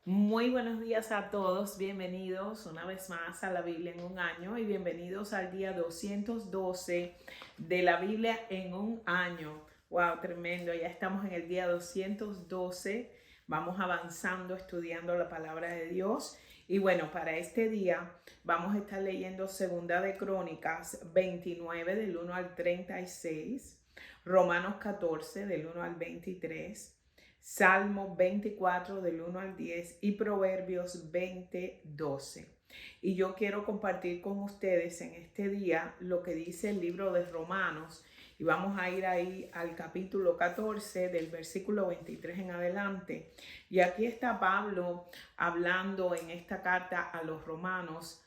Muy buenos días a todos, bienvenidos una vez más a la Biblia en un año y bienvenidos al día 212 de la Biblia en un año. Wow, tremendo, ya estamos en el día 212, vamos avanzando estudiando la palabra de Dios y bueno, para este día vamos a estar leyendo Segunda de Crónicas 29 del 1 al 36, Romanos 14 del 1 al 23. Salmo 24 del 1 al 10 y Proverbios 20:12. Y yo quiero compartir con ustedes en este día lo que dice el libro de Romanos. Y vamos a ir ahí al capítulo 14 del versículo 23 en adelante. Y aquí está Pablo hablando en esta carta a los romanos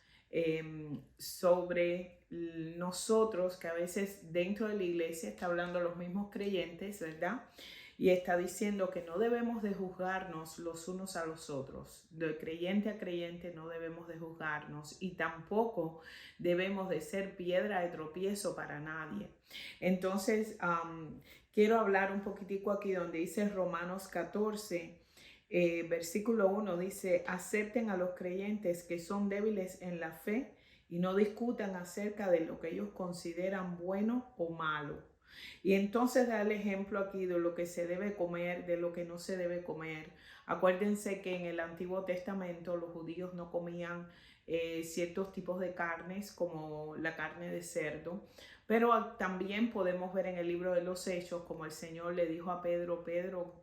sobre nosotros, que a veces dentro de la iglesia está hablando los mismos creyentes, ¿verdad? Y está diciendo que no debemos de juzgarnos los unos a los otros. De creyente a creyente no debemos de juzgarnos y tampoco debemos de ser piedra de tropiezo para nadie. Entonces, quiero hablar un poquitico aquí donde dice Romanos 14, versículo 1, dice, acepten a los creyentes que son débiles en la fe y no discutan acerca de lo que ellos consideran bueno o malo. Y entonces da el ejemplo aquí de lo que se debe comer, de lo que no se debe comer. Acuérdense que en el Antiguo Testamento los judíos no comían ciertos tipos de carnes como la carne de cerdo, pero también podemos ver en el libro de los Hechos como el Señor le dijo a Pedro, Pedro,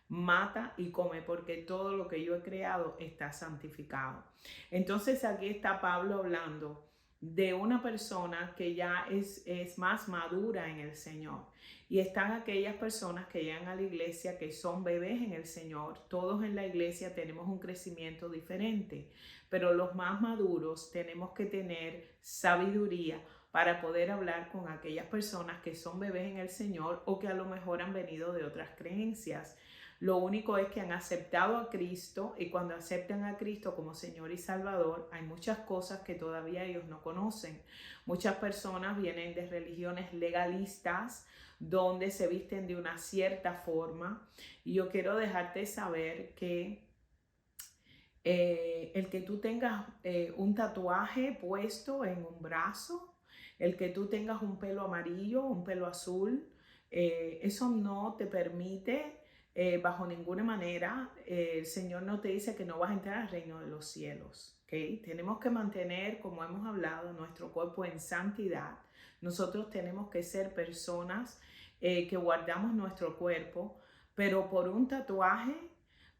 mata y come porque todo lo que yo he creado está santificado. Entonces aquí está Pablo hablando de una persona que ya es más madura en el Señor. Y están aquellas personas que llegan a la iglesia que son bebés en el Señor. Todos en la iglesia tenemos un crecimiento diferente, pero los más maduros tenemos que tener sabiduría para poder hablar con aquellas personas que son bebés en el Señor o que a lo mejor han venido de otras creencias. Lo único es que han aceptado a Cristo y cuando aceptan a Cristo como Señor y Salvador, hay muchas cosas que todavía ellos no conocen. Muchas personas vienen de religiones legalistas donde se visten de una cierta forma y yo quiero dejarte saber que el que tú tengas un tatuaje puesto en un brazo, el que tú tengas un pelo amarillo, un pelo azul, eso no te permite bajo ninguna manera, el Señor no te dice que no vas a entrar al reino de los cielos. ¿Okay? Tenemos que mantener, como hemos hablado, nuestro cuerpo en santidad. Nosotros tenemos que ser personas que guardamos nuestro cuerpo, pero por un tatuaje,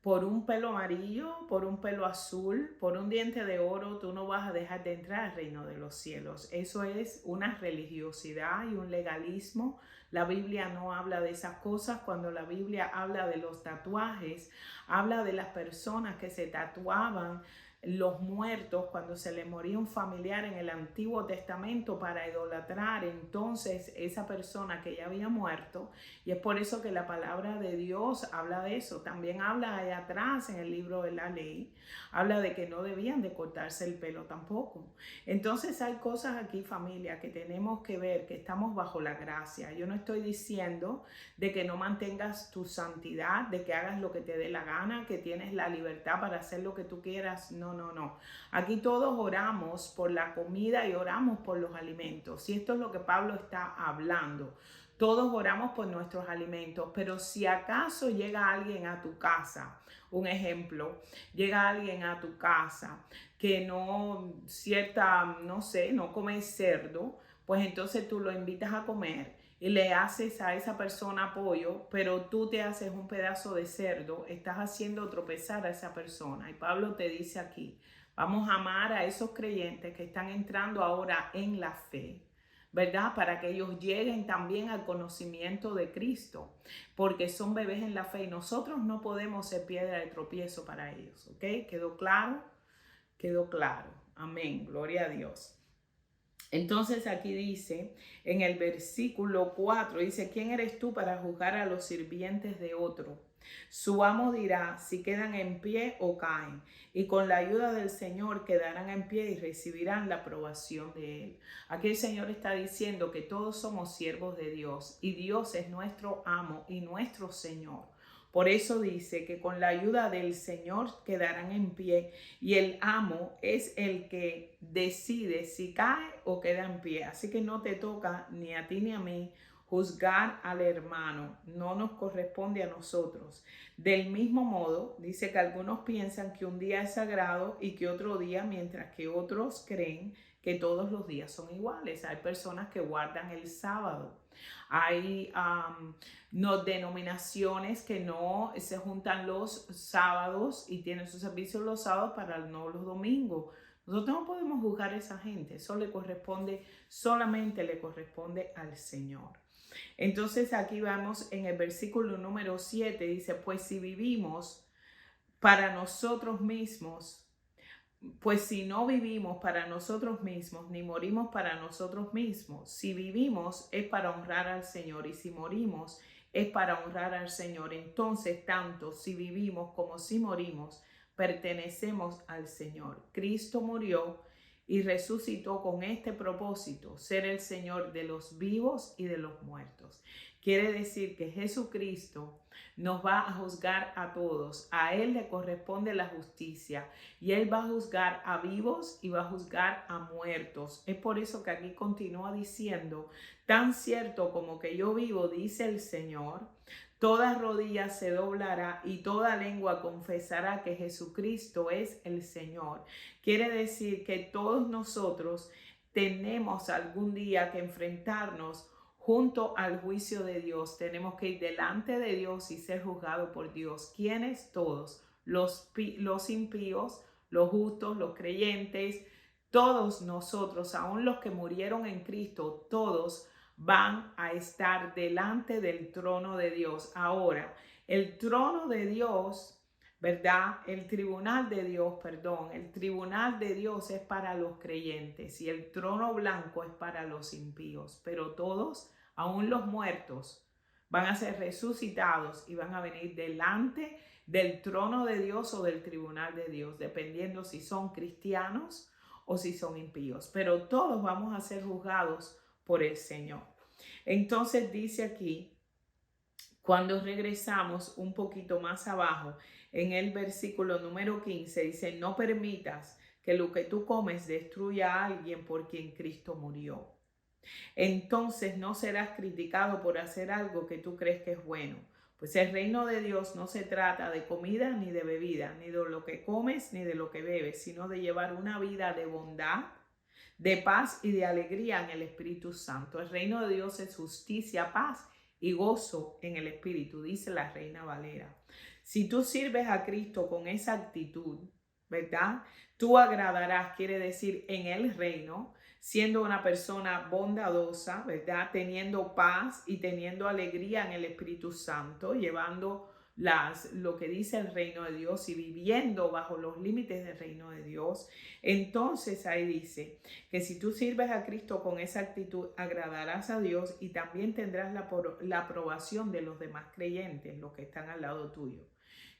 por un pelo amarillo, por un pelo azul, por un diente de oro, tú no vas a dejar de entrar al reino de los cielos. Eso es una religiosidad y un legalismo. La Biblia no habla de esas cosas. Cuando la Biblia habla de los tatuajes, habla de las personas que se tatuaban los muertos cuando se le moría un familiar en el Antiguo Testamento para idolatrar entonces esa persona que ya había muerto, y es por eso que la palabra de Dios habla de eso. También habla allá atrás en el libro de la ley, habla de que no debían de cortarse el pelo tampoco. Entonces hay cosas aquí, familia, que tenemos que ver, que estamos bajo la gracia. Yo no estoy diciendo de que no mantengas tu santidad, de que hagas lo que te dé la gana, que tienes la libertad para hacer lo que tú quieras. No, no, no. Aquí todos oramos por la comida y oramos por los alimentos. Y esto es lo que Pablo está hablando. Todos oramos por nuestros alimentos, pero si acaso llega alguien a tu casa, un ejemplo, llega alguien a tu casa que no sé, no come cerdo, pues entonces tú lo invitas a comer y le haces a esa persona pollo, pero tú te haces un pedazo de cerdo, estás haciendo tropezar a esa persona. Y Pablo te dice aquí, vamos a amar a esos creyentes que están entrando ahora en la fe, ¿verdad? Para que ellos lleguen también al conocimiento de Cristo, porque son bebés en la fe y nosotros no podemos ser piedra de tropiezo para ellos, ¿ok? ¿Quedó claro? Quedó claro. Amén. Gloria a Dios. Entonces aquí dice, en el versículo 4, dice, ¿quién eres tú para juzgar a los sirvientes de otro? Su amo dirá si quedan en pie o caen, y con la ayuda del Señor quedarán en pie y recibirán la aprobación de Él. Aquí el Señor está diciendo que todos somos siervos de Dios y Dios es nuestro amo y nuestro Señor. Por eso dice que con la ayuda del Señor quedarán en pie y el amo es el que decide si cae o queda en pie. Así que no te toca ni a ti ni a mí juzgar al hermano, no nos corresponde a nosotros. Del mismo modo, dice que algunos piensan que un día es sagrado y que otro día, mientras que otros creen que todos los días son iguales. Hay personas que guardan el sábado. Hay no, denominaciones que no se juntan los sábados y tienen sus servicios los sábados para no los domingos. Nosotros no podemos juzgar a esa gente. Eso le corresponde, solamente le corresponde al Señor. Entonces aquí vamos en el versículo número 7, dice, pues si vivimos para nosotros mismos, pues si no vivimos para nosotros mismos, ni morimos para nosotros mismos, si vivimos es para honrar al Señor y si morimos es para honrar al Señor. Entonces, tanto si vivimos como si morimos, pertenecemos al Señor. Cristo murió y resucitó con este propósito, ser el Señor de los vivos y de los muertos. Quiere decir que Jesucristo nos va a juzgar a todos. A Él le corresponde la justicia y Él va a juzgar a vivos y va a juzgar a muertos. Es por eso que aquí continúa diciendo, tan cierto como que yo vivo, dice el Señor, toda rodilla se doblará y toda lengua confesará que Jesucristo es el Señor. Quiere decir que todos nosotros tenemos algún día que enfrentarnos junto al juicio de Dios. Tenemos que ir delante de Dios y ser juzgados por Dios. ¿Quiénes? Todos. Los impíos, los justos, los creyentes, todos nosotros, aun los que murieron en Cristo, todos van a estar delante del trono de Dios. Ahora, el trono de Dios, ¿verdad? El tribunal de Dios es para los creyentes y el trono blanco es para los impíos, pero todos, aún los muertos, van a ser resucitados y van a venir delante del trono de Dios o del tribunal de Dios, dependiendo si son cristianos o si son impíos, pero todos vamos a ser juzgados por el Señor. Entonces dice aquí, cuando regresamos un poquito más abajo, en el versículo número 15, dice, no permitas que lo que tú comes destruya a alguien por quien Cristo murió. Entonces no serás criticado por hacer algo que tú crees que es bueno. Pues el reino de Dios no se trata de comida ni de bebida, ni de lo que comes ni de lo que bebes, sino de llevar una vida de bondad, de paz y de alegría en el Espíritu Santo. El reino de Dios es justicia, paz y gozo en el Espíritu, dice la Reina Valera. Si tú sirves a Cristo con esa actitud, ¿verdad? Tú agradarás, quiere decir, en el reino, siendo una persona bondadosa, ¿verdad? Teniendo paz y teniendo alegría en el Espíritu Santo, llevando lo que dice el reino de Dios y viviendo bajo los límites del reino de Dios. Entonces ahí dice que si tú sirves a Cristo con esa actitud, agradarás a Dios y también tendrás la aprobación de los demás creyentes, los que están al lado tuyo.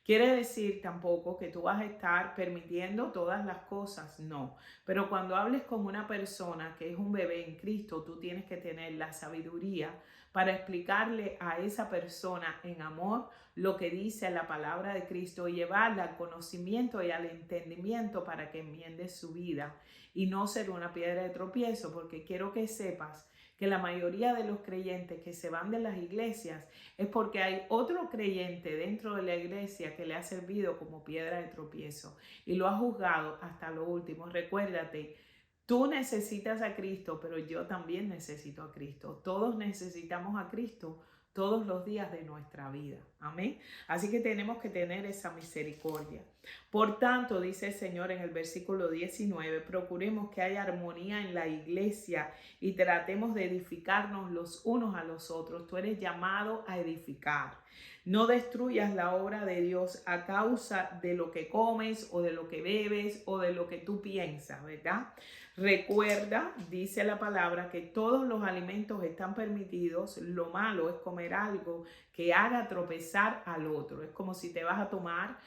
Quiere decir tampoco que tú vas a estar permitiendo todas las cosas, no. Pero cuando hables con una persona que es un bebé en Cristo, tú tienes que tener la sabiduría para explicarle a esa persona en amor lo que dice la palabra de Cristo y llevarla al conocimiento y al entendimiento para que enmiende su vida y no ser una piedra de tropiezo, porque quiero que sepas que la mayoría de los creyentes que se van de las iglesias es porque hay otro creyente dentro de la iglesia que le ha servido como piedra de tropiezo y lo ha juzgado hasta lo último. Recuérdate, tú necesitas a Cristo, pero yo también necesito a Cristo. Todos necesitamos a Cristo todos los días de nuestra vida. Amén. Así que tenemos que tener esa misericordia. Por tanto, dice el Señor en el versículo 19, procuremos que haya armonía en la iglesia y tratemos de edificarnos los unos a los otros. Tú eres llamado a edificar. No destruyas la obra de Dios a causa de lo que comes o de lo que bebes o de lo que tú piensas, ¿verdad? Recuerda, dice la palabra, que todos los alimentos están permitidos. Lo malo es comer algo que haga tropezar al otro. Es como si te vas a tomar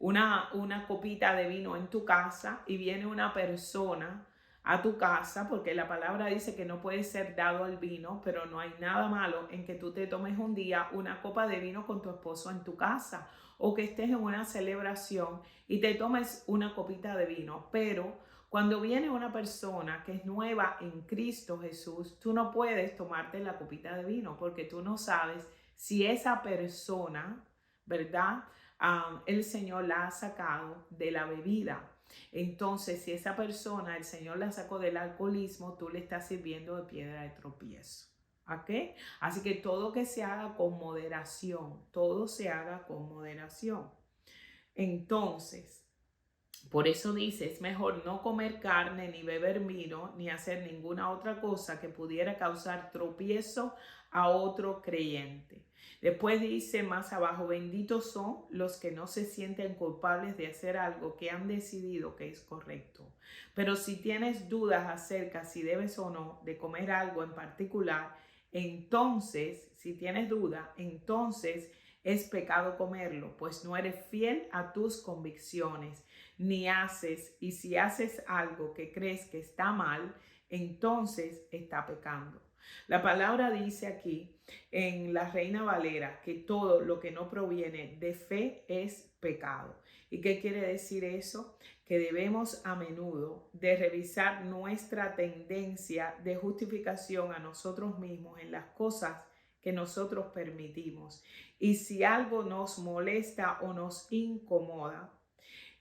una copita de vino en tu casa y viene una persona a tu casa, porque la palabra dice que no puede ser dado al vino, pero no hay nada malo en que tú te tomes un día una copa de vino con tu esposo en tu casa, o que estés en una celebración y te tomes una copita de vino. Pero cuando viene una persona que es nueva en Cristo Jesús, tú no puedes tomarte la copita de vino porque tú no sabes si esa persona, ¿verdad? El Señor la ha sacado de la bebida. Entonces, si esa persona, el Señor la sacó del alcoholismo, tú le estás sirviendo de piedra de tropiezo. ¿Ok? Así que todo que se haga con moderación, todo se haga con moderación. Entonces, por eso dice, es mejor no comer carne, ni beber vino, ni hacer ninguna otra cosa que pudiera causar tropiezo a otro creyente. Después dice más abajo, benditos son los que no se sienten culpables de hacer algo que han decidido que es correcto. Pero si tienes dudas acerca si debes o no de comer algo en particular, entonces, si tienes duda, entonces es pecado comerlo, pues no eres fiel a tus convicciones, ni haces, y si haces algo que crees que está mal, entonces está pecando. La palabra dice aquí en la Reina Valera que todo lo que no proviene de fe es pecado. ¿Y qué quiere decir eso? Que debemos a menudo de revisar nuestra tendencia de justificación a nosotros mismos en las cosas que nosotros permitimos. Y si algo nos molesta o nos incomoda,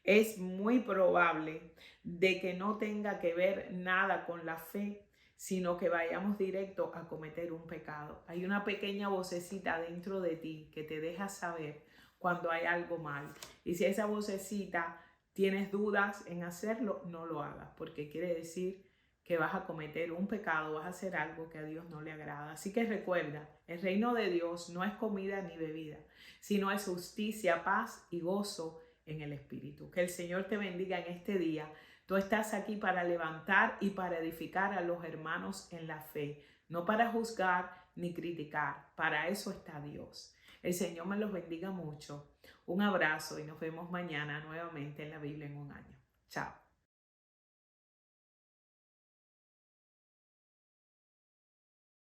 es muy probable de que no tenga que ver nada con la fe, sino que vayamos directo a cometer un pecado. Hay una pequeña vocecita dentro de ti que te deja saber cuando hay algo mal. Y si esa vocecita tienes dudas en hacerlo, no lo hagas, porque quiere decir que vas a cometer un pecado, vas a hacer algo que a Dios no le agrada. Así que recuerda, el reino de Dios no es comida ni bebida, sino es justicia, paz y gozo en el Espíritu. Que el Señor te bendiga en este día. Tú estás aquí para levantar y para edificar a los hermanos en la fe, no para juzgar ni criticar. Para eso está Dios. El Señor me los bendiga mucho. Un abrazo y nos vemos mañana nuevamente en la Biblia en un año. Chao.